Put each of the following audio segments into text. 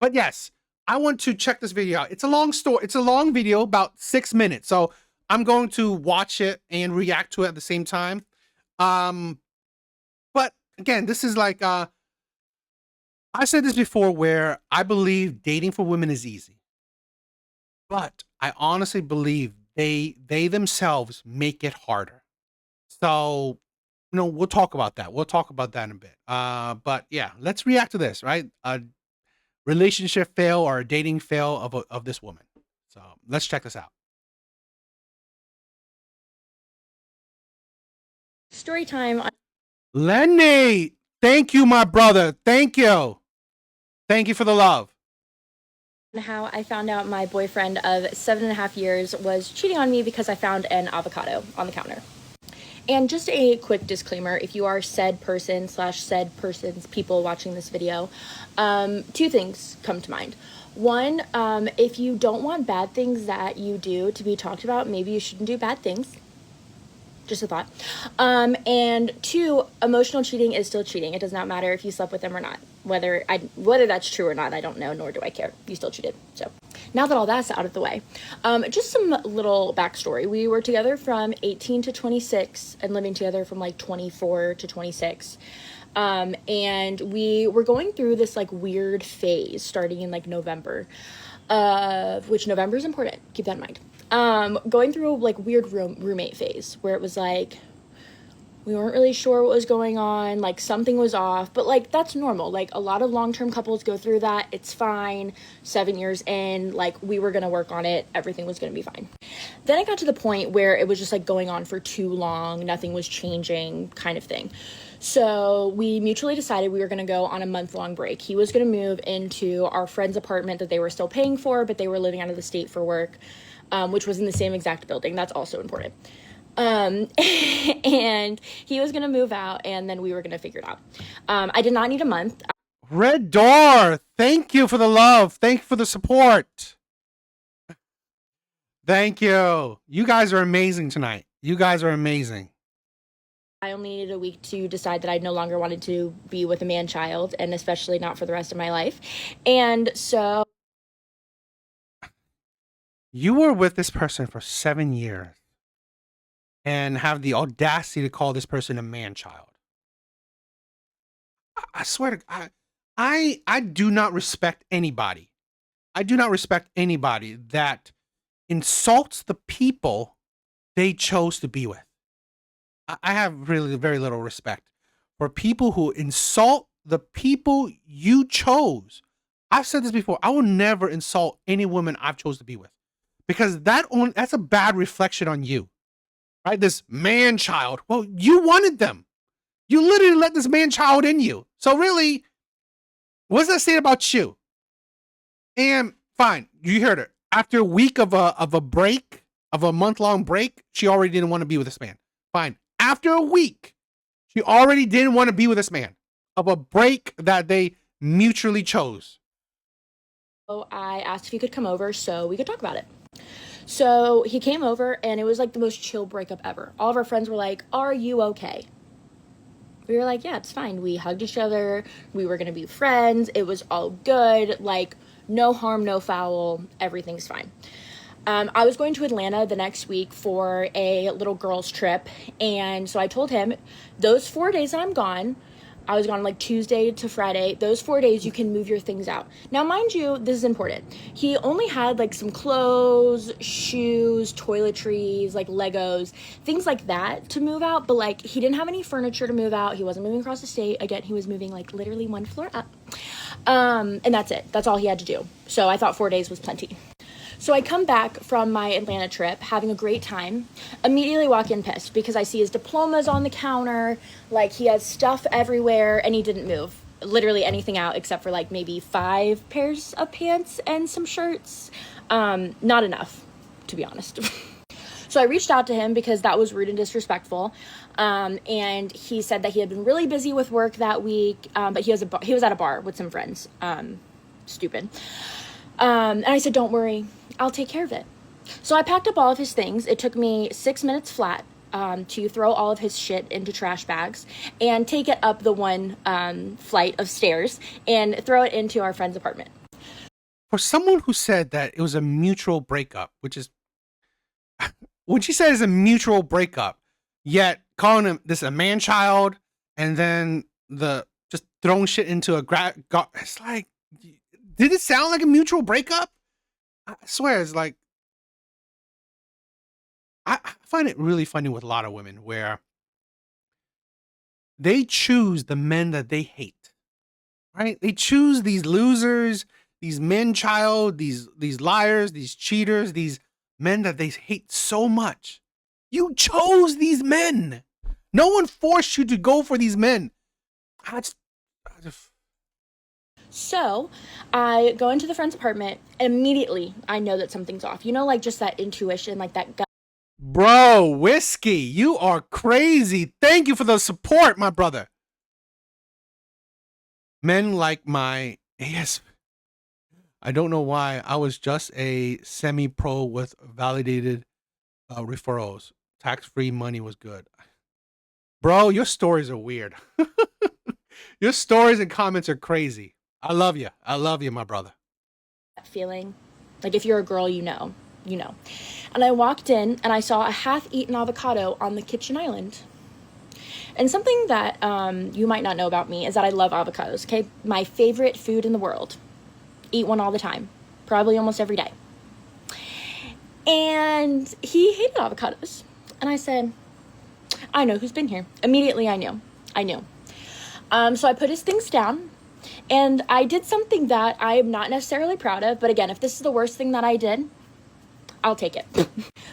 But yes, I want to check this video out. It's a long story. It's a long video, about 6 minutes. So I'm going to watch it and react to it at the same time. But again, this is like I said this before, where I believe dating for women is easy, but I honestly believe they themselves make it harder. So, we'll talk about that. We'll talk about that in a bit. But yeah, let's react to this, right? A relationship fail or a dating fail of this woman. So let's check this out. Story time on Lenny, thank you, my brother. Thank you. Thank you for the love. how I found out my boyfriend of 7.5 years was cheating on me because I found an avocado on the counter. And just a quick disclaimer, if you are said person / said person's people watching this video, two things come to mind. One, if you don't want bad things that you do to be talked about, maybe you shouldn't do bad things. Just a thought. And two, emotional cheating is still cheating. It does not matter if you slept with them or not. Whether that's true or not, I don't know, nor do I care. You still cheated. So now that all that's out of the way, just some little backstory. We were together from 18 to 26 and living together from like 24 to 26. And we were going through this like weird phase starting in like November, which November is important. Keep that in mind. Going through a like weird roommate phase where it was like we weren't really sure what was going on, like something was off, but like that's normal. Like a lot of long-term couples go through that. It's fine. 7 years in, like we were gonna work on it, everything was gonna be fine. Then it got to the point where it was just like going on for too long, nothing was changing, kind of thing. So we mutually decided we were going to go on a month-long break. He was going to move into our friend's apartment that they were still paying for, but they were living out of the state for work, which was in the same exact building. That's also important. And he was going to move out, and then we were going to figure it out. I did not need a month. Red Door, thank you for the love. Thank you for the support. Thank you. You guys are amazing tonight. You guys are amazing. I only needed a week to decide that I no longer wanted to be with a man-child, and especially not for the rest of my life. And so You were with this person for 7 years and have the audacity to call this person a man-child. I swear to God, I do not respect anybody. I do not respect anybody that insults the people they chose to be with. I have really very little respect for people who insult the people you chose. I've said this before. I will never insult any woman I've chose to be with, because that's a bad reflection on you, right? This man child. Well, you wanted them. You literally let this man child in you. So really, what's that saying about you? And fine, you heard her. After a week of a break, of a month-long break, she already didn't want to be with this man. Fine. After a week, she already didn't want to be with this man, of a break that they mutually chose. I asked if he could come over so we could talk about it. So he came over, and it was like the most chill breakup ever. All of our friends were like, "Are you okay?" We were like, "Yeah, it's fine." We hugged each other. We were going to be friends. It was all good. Like, no harm, no foul. Everything's fine. I was going to Atlanta the next week for a little girls trip. And so I told him, those 4 days that I'm gone, I was gone like Tuesday to Friday. Those 4 days you can move your things out. Now, mind you, this is important. He only had like some clothes, shoes, toiletries, like Legos, things like that to move out. But like he didn't have any furniture to move out. He wasn't moving across the state. Again, he was moving like literally one floor up. And that's it. That's all he had to do. So I thought 4 days was plenty. So I come back from my Atlanta trip, having a great time, immediately walk in pissed because I see his diplomas on the counter, like he has stuff everywhere, and he didn't move literally anything out except for like maybe 5 pairs of pants and some shirts. Not enough, to be honest. So I reached out to him because that was rude and disrespectful. And he said that he had been really busy with work that week, but he was at a bar with some friends. Stupid. And I said, "Don't worry, I'll take care of it." So I packed up all of his things. It took me 6 minutes flat to throw all of his shit into trash bags and take it up the one flight of stairs and throw it into our friend's apartment. For someone who said that it was a mutual breakup, which is when she said it's a mutual breakup, yet calling him this a man child, and then the just throwing shit into it's like, did it sound like a mutual breakup? I swear, it's like I find it really funny with a lot of women where they choose the men that they hate, right? They choose these losers, these men child, these liars, these cheaters, these men that they hate so much. You chose these men. No one forced you to go for these men. I just So I go into the friend's apartment and immediately I know that something's off. You know, like just that intuition, like that gut Bro, Whiskey, you are crazy. Thank you for the support, my brother. Men like my yes. I don't know why. I was just a semi-pro with validated referrals. Tax-free money was good. Bro, your stories are weird. Your stories and comments are crazy. I love you. I love you, my brother. feeling. Like if you're a girl, you know, you know. And I walked in and I saw a half-eaten avocado on the kitchen island. And something that you might not know about me is that I love avocados, okay? My favorite food in the world. Eat one all the time, probably almost every day. And he hated avocados. And I said, I know who's been here. Immediately I knew. I knew. So I put his things down and I did something that I am not necessarily proud of. But again, if this is the worst thing that I did, I'll take it.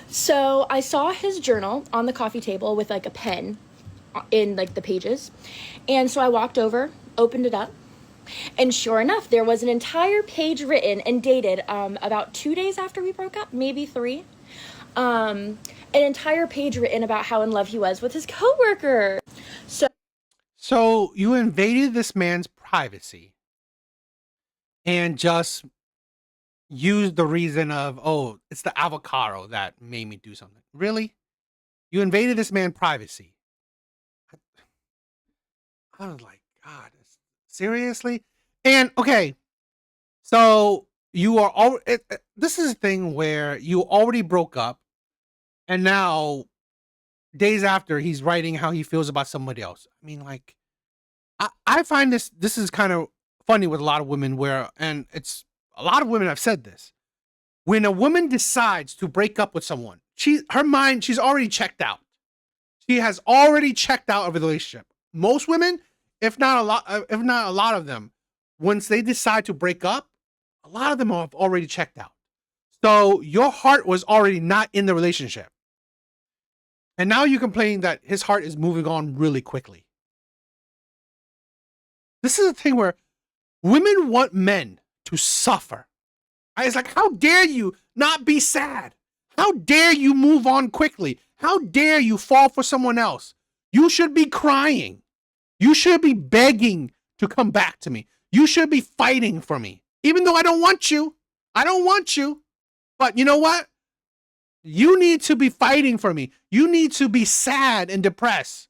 So I saw his journal on the coffee table with like a pen in like the pages. And so I walked over, opened it up. And sure enough, there was an entire page written and dated about 2 days after we broke up, maybe 3. An entire page written about how in love he was with his coworker. So you invaded this man's privacy and just used the reason of, oh, it's the avocado that made me do something. Really? You invaded this man's privacy. I was like, God, seriously? And okay, so you are all. This is a thing where you already broke up, and now days after he's writing how he feels about somebody else. I mean, like, I find this is kind of funny with a lot of women where, and it's a lot of women have said this. When a woman decides to break up with someone, her mind, she's already checked out. She has already checked out of a relationship. Most women, if not a lot of them, once they decide to break up, a lot of them have already checked out. So your heart was already not in the relationship. And now you complain that his heart is moving on really quickly. This is a thing where women want men to suffer. It's like, how dare you not be sad? How dare you move on quickly? How dare you fall for someone else? You should be crying. You should be begging to come back to me. You should be fighting for me. Even though I don't want you. I don't want you. But you know what? You need to be fighting for me. You need to be sad and depressed.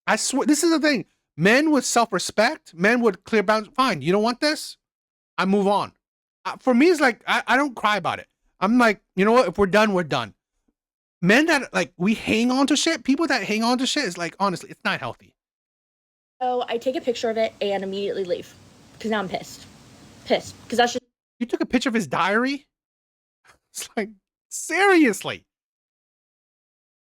I swear, this is the thing. Men with self-respect, men with clear boundaries. Fine, you don't want this? I move on. For me, it's like, I don't cry about it. I'm like, you know what? If we're done, we're done. Men that, like, we hang on to shit, people that hang on to shit is like, honestly, it's not healthy. So I take a picture of it and immediately leave because now I'm pissed. Pissed because that's just You took a picture of his diary? It's like, seriously.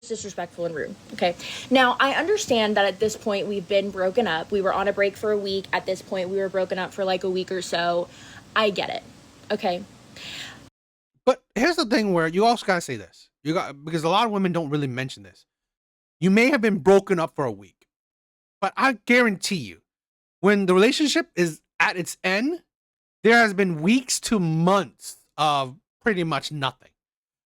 disrespectful and rude. Okay. Now, I understand that at this point we've been broken up. We were on a break for a week. At this point, we were broken up for like a week or so. I get it. Okay. But here's the thing where you also gotta say this. Because a lot of women don't really mention this. You may have been broken up for a week, but I guarantee you, when the relationship is at its end, there has been weeks to months of pretty much nothing.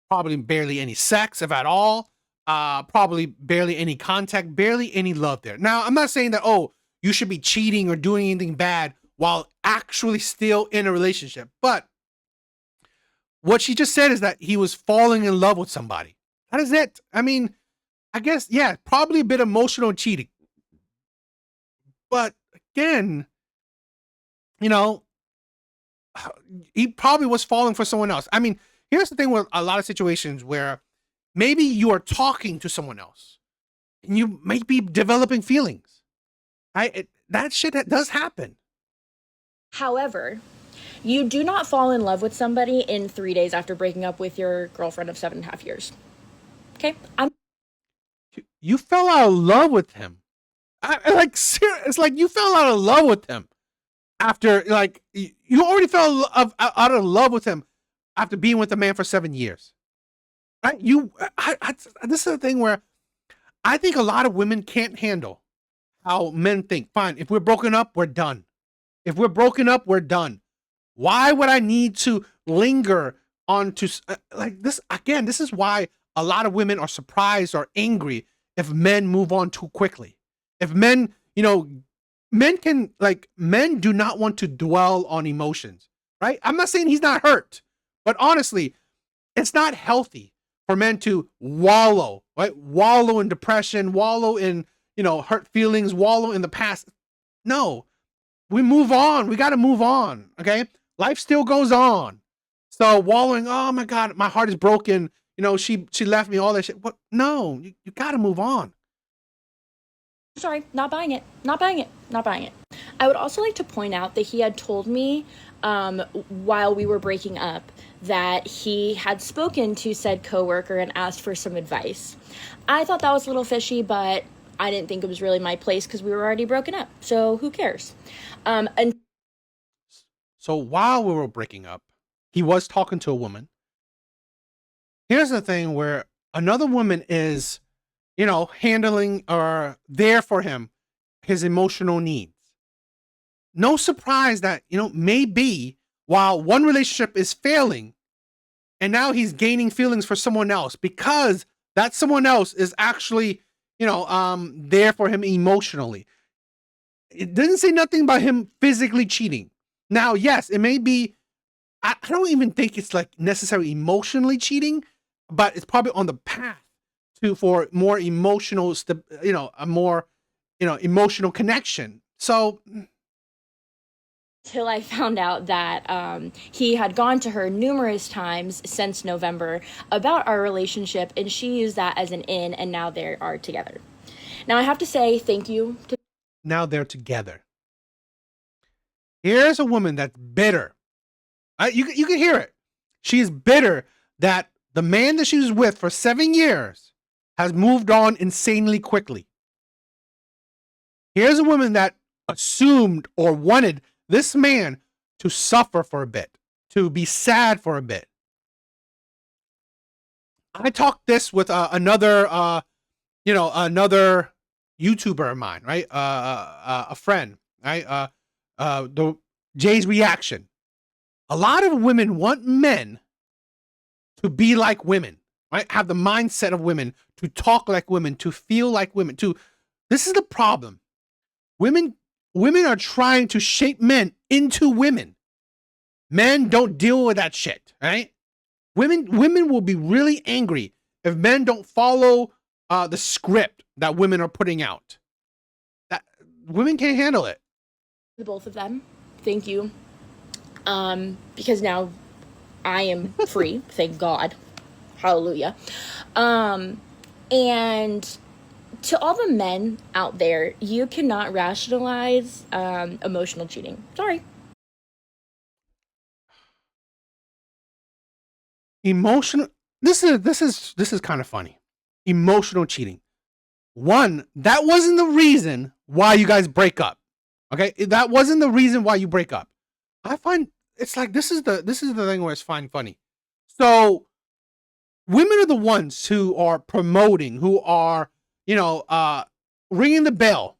Probably barely any sex, if at all. Probably barely any contact, barely any love there. Now, I'm not saying that, oh, you should be cheating or doing anything bad while actually still in a relationship. But what she just said is that he was falling in love with somebody. That is it. I mean, I guess, yeah, probably a bit emotional cheating. But again, you know, he probably was falling for someone else. I mean, here's the thing with a lot of situations where maybe you are talking to someone else and you might be developing feelings. That shit that does happen. However, you do not fall in love with somebody in 3 days after breaking up with your girlfriend of 7.5 years. Okay? You fell out of love with him. It's like you fell out of love with him after, like, you already fell out of love with him after being with a man for 7 years. Right? This is the thing where I think a lot of women can't handle how men think. Fine, if we're broken up, we're done. If we're broken up, we're done. Why would I need to linger on to like this? Again, this is why a lot of women are surprised or angry if men move on too quickly. If men, men do not want to dwell on emotions, right? I'm not saying he's not hurt, but honestly, it's not healthy for men to wallow, right? Wallow in depression, wallow in, hurt feelings, wallow in the past. No, we move on. We got to move on. Okay. Life still goes on. So wallowing, oh my God, my heart is broken. She left me, all that shit. What? No, you got to move on. Sorry, not buying it. Not buying it. Not buying it. I would also like to point out that he had told me while we were breaking up that he had spoken to said coworker and asked for some advice. I thought that was a little fishy, but I didn't think it was really my place because we were already broken up. So who cares? And So while we were breaking up, he was talking to a woman. Here's the thing where another woman is, handling or there for him, his emotional needs. No surprise that, maybe while one relationship is failing and now he's gaining feelings for someone else because that someone else is actually, there for him emotionally. It didn't say nothing about him physically cheating. Now, yes, it may be, I don't even think it's like necessarily emotionally cheating, but it's probably on the path for more emotional, a more, emotional connection. So till I found out that he had gone to her numerous times since November about our relationship, and she used that as an in, and now they are together. Now I have to say thank you to. Now they're together. Here's a woman that's bitter. You can hear it. She's bitter that the man that she was with for 7 years has moved on insanely quickly. Here's a woman that assumed or wanted this man to suffer for a bit, to be sad for a bit. I talked this with another YouTuber of mine, right? A friend, right? The Jay's reaction. A lot of women want men to be like women, right? Have the mindset of women, to talk like women, to feel like women. This is the problem. Women are trying to shape men into women. Men don't deal with that shit, right? Women will be really angry if men don't follow the script that women are putting out. That women can't handle it. The both of them. Thank you. Because now I am free, thank God. Hallelujah. And to all the men out there, you cannot rationalize emotional cheating. Sorry. Emotional. This is kind of funny. Emotional cheating. One, that wasn't the reason why you guys break up. Okay, that wasn't the reason why you break up. I find it's like this is the thing where it's funny. So women are the ones who are promoting, who are ringing the bell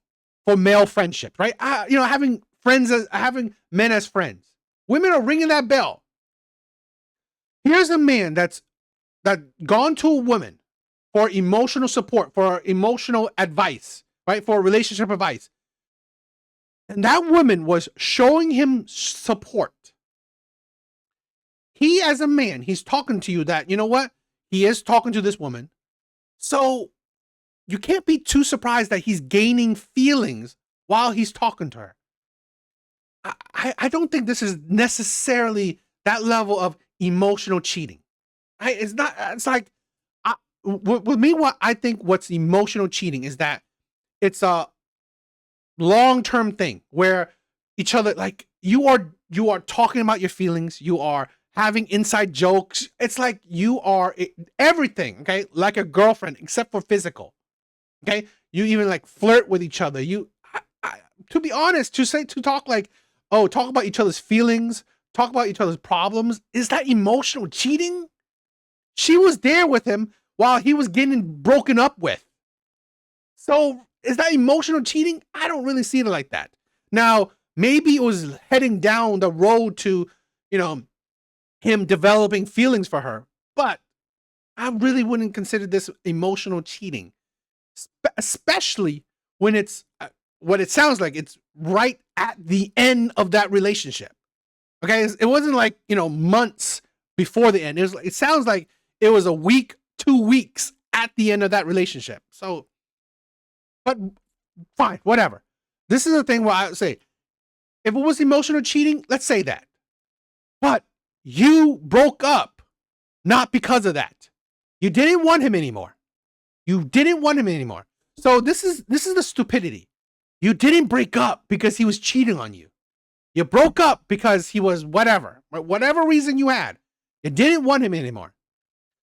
for male friendship, right? Having men as friends. Women are ringing that bell. Here's a man that gone to a woman for emotional support, for emotional advice, right? For relationship advice. And that woman was showing him support. He, as a man, he's talking to you that, you know what? He is talking to this woman. So you can't be too surprised that he's gaining feelings while he's talking to her. I don't think this is necessarily that level of emotional cheating. It's not. It's like with me. What I think what's emotional cheating is that it's a long term thing where each other like you are talking about your feelings. You are having inside jokes. It's like you are everything. Okay, like a girlfriend except for physical. Okay, you even like flirt with each other. To be honest, to talk like, oh, talk about each other's feelings, talk about each other's problems. Is that emotional cheating? She was there with him while he was getting broken up with. So is that emotional cheating? I don't really see it like that. Now, maybe it was heading down the road to, you know, him developing feelings for her, but I really wouldn't consider this emotional cheating, especially when it's what it sounds like. It's right at the end of that relationship. Okay, it wasn't like months before the end. It sounds like it was a week, 2 weeks at the end of that relationship. So, but fine, whatever. This is the thing where I would say, if it was emotional cheating, let's say that. But you broke up not because of that. You didn't want him anymore. You didn't want him anymore. So this is the stupidity. You didn't break up because he was cheating on you. You broke up because he was whatever reason you had. You didn't want him anymore.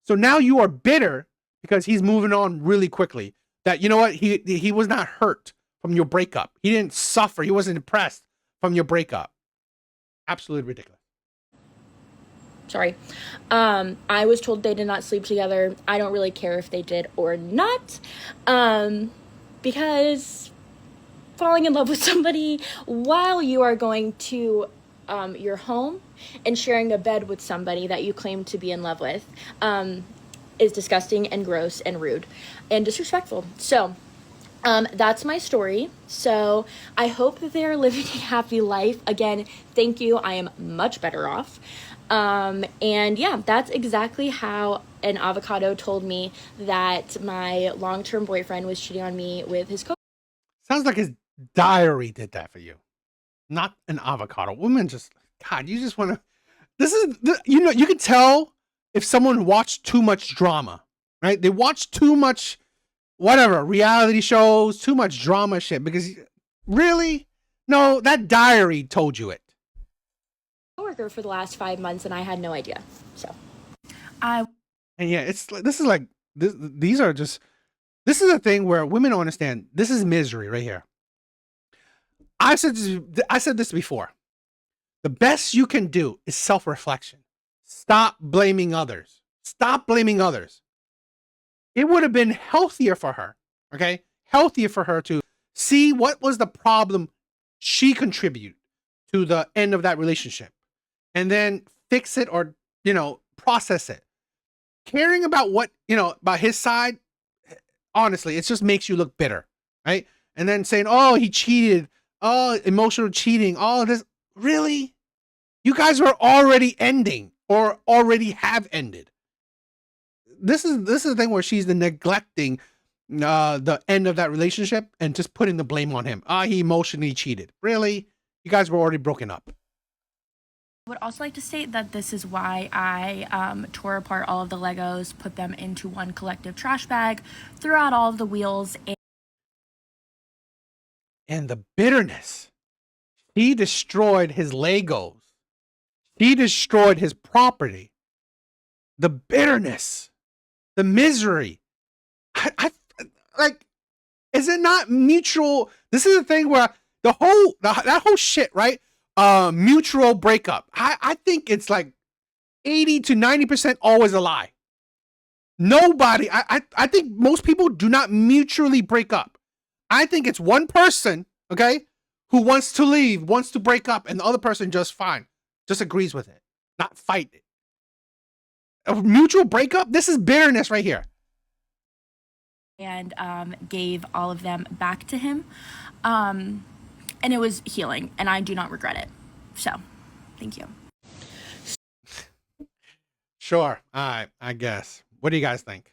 So now you are bitter because he's moving on really quickly. That you know what? He was not hurt from your breakup. He didn't suffer. He wasn't depressed from your breakup. Absolutely ridiculous. Sorry. I was told they did not sleep together. I don't really care if they did or not. Because falling in love with somebody while you are going to your home and sharing a bed with somebody that you claim to be in love with is disgusting and gross and rude and disrespectful. So that's my story. So I hope that they are living a happy life. Again, thank you. I am much better off. And yeah, that's exactly how an avocado told me that my long-term boyfriend was cheating on me with his co. Sounds like his diary did that for you, not an avocado. Women just, God, you just want to. This is, you can tell if someone watched too much drama, right? They watch too much, whatever, reality shows, too much drama shit. Because really, no, that diary told you it. Coworker for the last 5 months, and I had no idea. So I And yeah, it's like this is like this. These are just. This is a thing where women don't understand. This is misery right here. I said this before. The best you can do is self-reflection. Stop blaming others. Stop blaming others. It would have been healthier for her, okay? Healthier for her to see what was the problem she contributed to the end of that relationship and then fix it or, process it. Caring about about his side, honestly, it just makes you look bitter, right? And then saying, oh, he cheated, oh, emotional cheating, all of this. Really? You guys were already ending or already have ended. This is the thing where she's neglecting the end of that relationship and just putting the blame on him. He emotionally cheated. Really? You guys were already broken up. would also like to state that this is why I tore apart all of the Legos, put them into one collective trash bag, threw out all of the wheels, And the bitterness. He destroyed his Legos. He destroyed his property. The bitterness, the misery. I like. Is it not mutual? This is the thing where that whole shit, right? Mutual breakup. I think it's like 80 to 90% always a lie. Nobody. I think most people do not mutually break up. I think it's one person, okay, who wants to leave, wants to break up, and the other person just fine, just agrees with it, not fight it. A mutual breakup. This is bitterness right here. and gave all of them back to him. And it was healing, and I do not regret it. So, thank you. Sure. All right. I guess. What do you guys think?